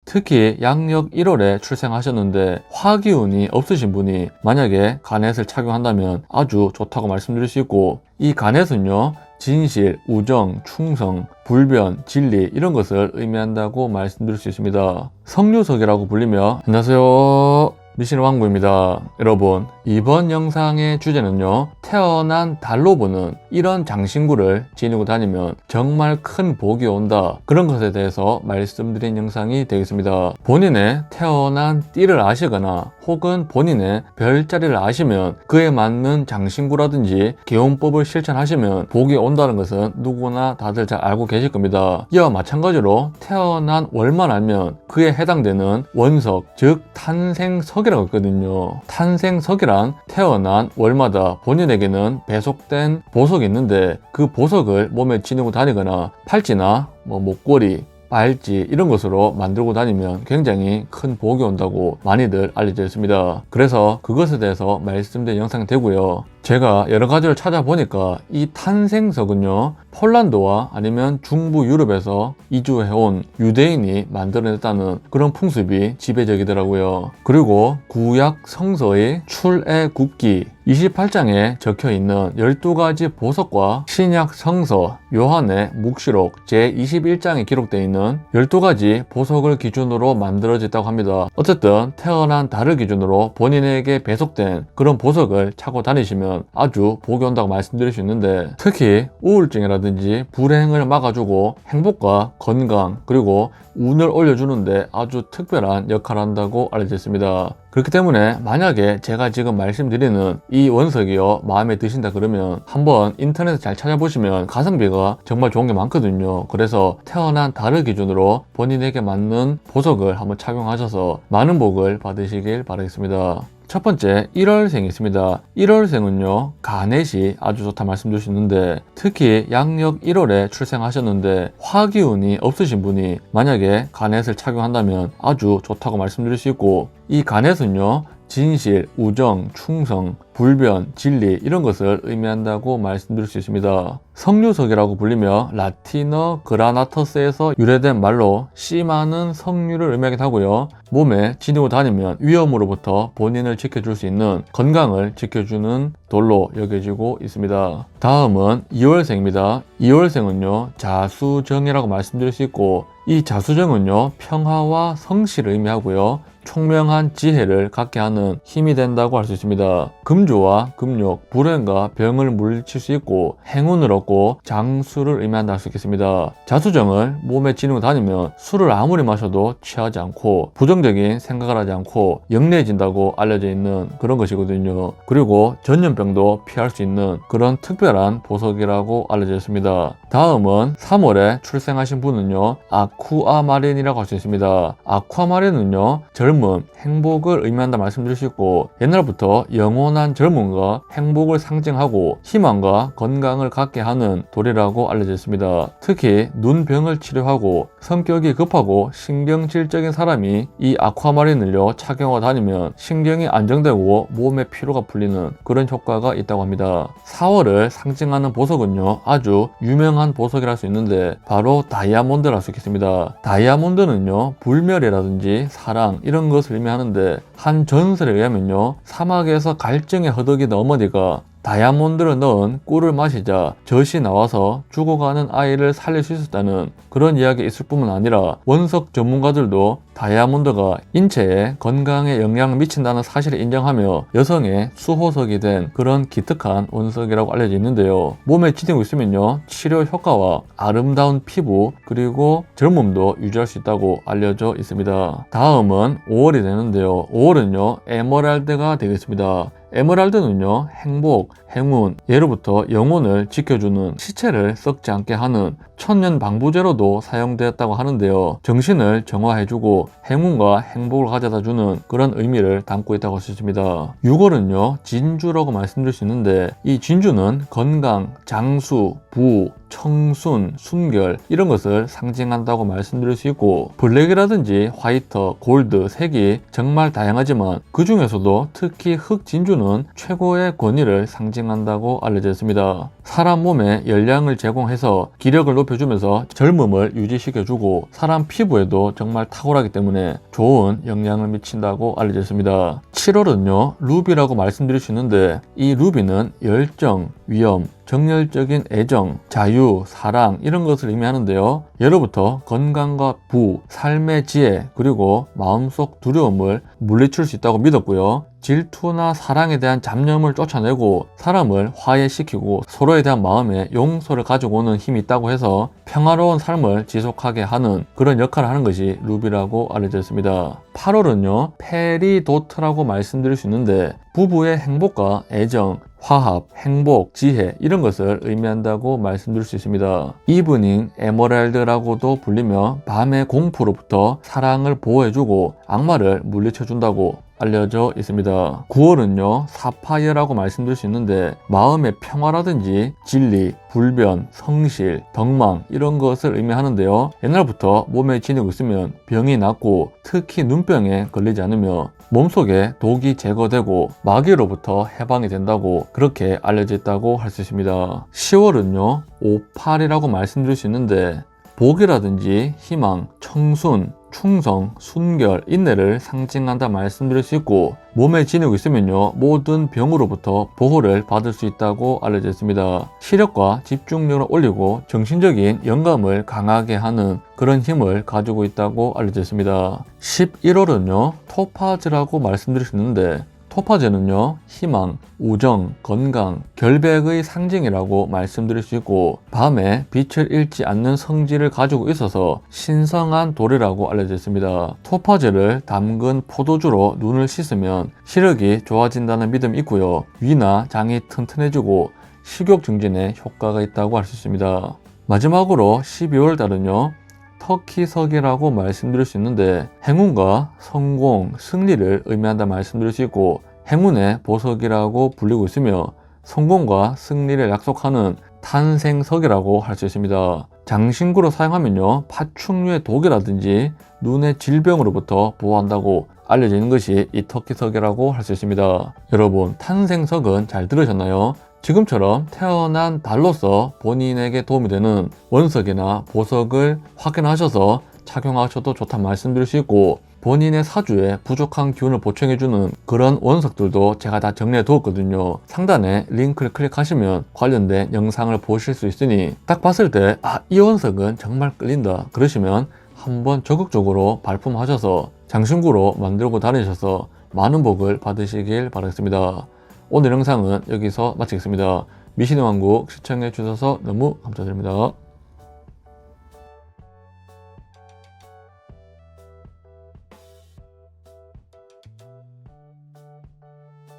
특히 양력 1월에 출생하셨는데 화기운이 없으신 분이 만약에 가넷을 착용한다면 아주 좋다고 말씀드릴 수 있고, 이 가넷은요 진실, 우정, 충성, 불변, 진리 이런 것을 의미한다고 말씀드릴 수 있습니다. 성유석이라고 불리며 안녕하세요, 미신 왕부입니다. 여러분, 이번 영상의 주제는요, 태어난 달로 보는 이런 장신구를 지니고 다니면 정말 큰 복이 온다, 그런 것에 대해서 말씀드린 영상이 되겠습니다. 본인의 태어난 띠를 아시거나 혹은 본인의 별자리를 아시면 그에 맞는 장신구라든지 개운법을 실천하시면 복이 온다는 것은 누구나 다들 잘 알고 계실 겁니다. 이와 마찬가지로 태어난 월만 알면 그에 해당되는 원석, 즉 탄생석이라고 있거든요. 탄생석이란 태어난 월마다 본인에게는 배속된 보석이 있는데 그 보석을 몸에 지니고 다니거나 팔찌나 목걸이, 발찌 이런 것으로 만들고 다니면 굉장히 큰 복이 온다고 많이들 알려져 있습니다. 그래서 그것에 대해서 말씀드린 영상이 되고요. 제가 여러 가지를 찾아보니까 이 탄생석은요, 폴란드와 아니면 중부 유럽에서 이주해온 유대인이 만들어냈다는 그런 풍습이 지배적이더라고요. 그리고 구약 성서의 출애굽기 28장에 적혀있는 12가지 보석과 신약 성서 요한의 묵시록 제21장에 기록되어 있는 12가지 보석을 기준으로 만들어졌다고 합니다. 어쨌든 태어난 달을 기준으로 본인에게 배속된 그런 보석을 차고 다니시면 아주 복이 온다고 말씀드릴 수 있는데, 특히 우울증이라든지 불행을 막아주고 행복과 건강 그리고 운을 올려주는데 아주 특별한 역할을 한다고 알려져 있습니다. 그렇기 때문에 만약에 제가 지금 말씀드리는 이 원석이요 마음에 드신다 그러면 한번 인터넷에 잘 찾아보시면 가성비가 정말 좋은 게 많거든요. 그래서 태어난 달을 기준으로 본인에게 맞는 보석을 한번 착용하셔서 많은 복을 받으시길 바라겠습니다. 첫 번째, 1월생이 있습니다. 1월생은요 가넷이 아주 좋다 말씀드릴 수 있는데, 특히 양력 1월에 출생하셨는데 화기운이 없으신 분이 만약에 가넷을 착용한다면 아주 좋다고 말씀드릴 수 있고, 이 가넷은요 진실, 우정, 충성, 불변, 진리 이런 것을 의미한다고 말씀드릴 수 있습니다. 성유석이라고 불리며 라틴어 그라나터스에서 유래된 말로 씨 많은 석류를 의미하기도 하고요. 몸에 지니고 다니면 위험으로부터 본인을 지켜줄 수 있는, 건강을 지켜주는 돌로 여겨지고 있습니다. 다음은 2월생입니다. 2월생은요 자수정이라고 말씀드릴 수 있고, 이 자수정은요 평화와 성실을 의미하고요, 총명한 지혜를 갖게 하는 힘이 된다고 할 수 있습니다. 금조와 금욕, 불행과 병을 물리칠 수 있고 행운을 얻고 장수를 의미한다 할 수 있겠습니다. 자수정을 몸에 지니고 다니면 술을 아무리 마셔도 취하지 않고 부정적인 생각을 하지 않고 영리해진다고 알려져 있는 그런 것이거든요. 그리고 전염병도 피할 수 있는 그런 특별한 보석이라고 알려져 있습니다. 다음은 3월에 출생하신 분은요 아쿠아마린이라고 할 수 있습니다. 아쿠아마린은요 젊은 행복을 의미한다 말씀드릴 수 있고, 옛날부터 영원한 젊음과 행복을 상징하고 희망과 건강을 갖게 하는 돌이라고 알려져 있습니다. 특히 눈병을 치료하고 성격이 급하고 신경질적인 사람이 이 아쿠아마린을요 착용하고 다니면 신경이 안정되고 몸의 피로가 풀리는 그런 효과가 있다고 합니다. 4월을 상징하는 보석은요 아주 유명한 보석이라 할 수 있는데 바로 다이아몬드라 할 수 있겠습니다. 다이아몬드는요 불멸이라든지 사랑 이런 것을 의미하는데, 한 전설에 의하면요 사막에서 갈증에 허덕이던 어머니가 다이아몬드를 넣은 꿀을 마시자 젖이 나와서 죽어가는 아이를 살릴 수 있었다는 그런 이야기가 있을 뿐만 아니라, 원석 전문가들도 다이아몬드가 인체에 건강에 영향을 미친다는 사실을 인정하며 여성의 수호석이 된 그런 기특한 원석이라고 알려져 있는데요. 몸에 지니고 있으면요 치료 효과와 아름다운 피부 그리고 젊음도 유지할 수 있다고 알려져 있습니다. 다음은 5월이 되는데요. 5월은요 에메랄드가 되겠습니다. 에메랄드는요 행복, 행운, 예로부터 영혼을 지켜주는, 시체를 썩지 않게 하는 천년 방부제로도 사용되었다고 하는데요. 정신을 정화해주고 행운과 행복을 가져다주는 그런 의미를 담고 있다고 할 수 있습니다. 6월은요 진주라고 말씀드릴 수 있는데, 이 진주는 건강, 장수, 부, 청순, 순결 이런 것을 상징한다고 말씀드릴 수 있고, 블랙이라든지 화이트, 골드, 색이 정말 다양하지만 그 중에서도 특히 흑진주는 최고의 권위를 상징한다고 알려져 있습니다. 사람 몸에 열량을 제공해서 기력을 높여주면서 젊음을 유지시켜주고 사람 피부에도 정말 탁월하기 때문에 좋은 영향을 미친다고 알려져 있습니다. 7월은요 루비라고 말씀드릴 수 있는데 이 루비는 열정, 위험, 정열적인 애정, 자유, 사랑 이런 것을 의미하는데요. 예로부터 건강과 부, 삶의 지혜 그리고 마음속 두려움을 물리칠 수 있다고 믿었고요. 질투나 사랑에 대한 잡념을 쫓아내고 사람을 화해시키고 서로에 대한 마음의 용서를 가지고 오는 힘이 있다고 해서 평화로운 삶을 지속하게 하는 그런 역할을 하는 것이 루비라고 알려져 있습니다. 8월은요 페리도트라고 말씀드릴 수 있는데 부부의 행복과 애정, 화합, 행복, 지혜 이런 것을 의미한다고 말씀드릴 수 있습니다. 이브닝 에메랄드라고도 불리며 밤의 공포로부터 사랑을 보호해주고 악마를 물리쳐준다고 알려져 있습니다. 9월은요 사파이어라고 말씀드릴 수 있는데 마음의 평화라든지 진리, 불변, 성실, 덕망 이런 것을 의미하는데요. 옛날부터 몸에 진흙이 있으면 병이 낫고 특히 눈병에 걸리지 않으며 몸속에 독이 제거되고 마귀로부터 해방이 된다고 그렇게 알려져 있다고 할 수 있습니다. 10월은요 58이라고 말씀드릴 수 있는데 복이라든지 희망, 청순, 충성, 순결, 인내를 상징한다 말씀드릴 수 있고 몸에 진흙이 있으면요 모든 병으로부터 보호를 받을 수 있다고 알려져 있습니다. 시력과 집중력을 올리고 정신적인 영감을 강하게 하는 그런 힘을 가지고 있다고 알려져 있습니다. 11월은요 토파즈라고 말씀드릴 수 있는데 토파즈는요 희망, 우정, 건강, 결백의 상징이라고 말씀드릴 수 있고 밤에 빛을 잃지 않는 성질을 가지고 있어서 신성한 돌이라고 알려져 있습니다. 토파즈를 담근 포도주로 눈을 씻으면 시력이 좋아진다는 믿음이 있고요. 위나 장이 튼튼해지고 식욕 증진에 효과가 있다고 할 수 있습니다. 마지막으로 12월 달은요 터키석이라고 말씀드릴 수 있는데 행운과 성공, 승리를 의미한다 말씀드릴 수 있고 행운의 보석이라고 불리고 있으며 성공과 승리를 약속하는 탄생석이라고 할 수 있습니다. 장신구로 사용하면요 파충류의 독이라든지 눈의 질병으로부터 보호한다고 알려져 있는 것이 이 터키석이라고 할 수 있습니다. 여러분 탄생석은 잘 들으셨나요? 지금처럼 태어난 달로서 본인에게 도움이 되는 원석이나 보석을 확인하셔서 착용하셔도 좋다 말씀드릴 수 있고 본인의 사주에 부족한 기운을 보충해주는 그런 원석들도 제가 다 정리해 두었거든요. 상단에 링크를 클릭하시면 관련된 영상을 보실 수 있으니 딱 봤을 때 이 원석은 정말 끌린다 그러시면 한번 적극적으로 발품하셔서 장신구로 만들고 다니셔서 많은 복을 받으시길 바라겠습니다. 오늘 영상은 여기서 마치겠습니다. 미신의 왕국 시청해 주셔서 너무 감사드립니다.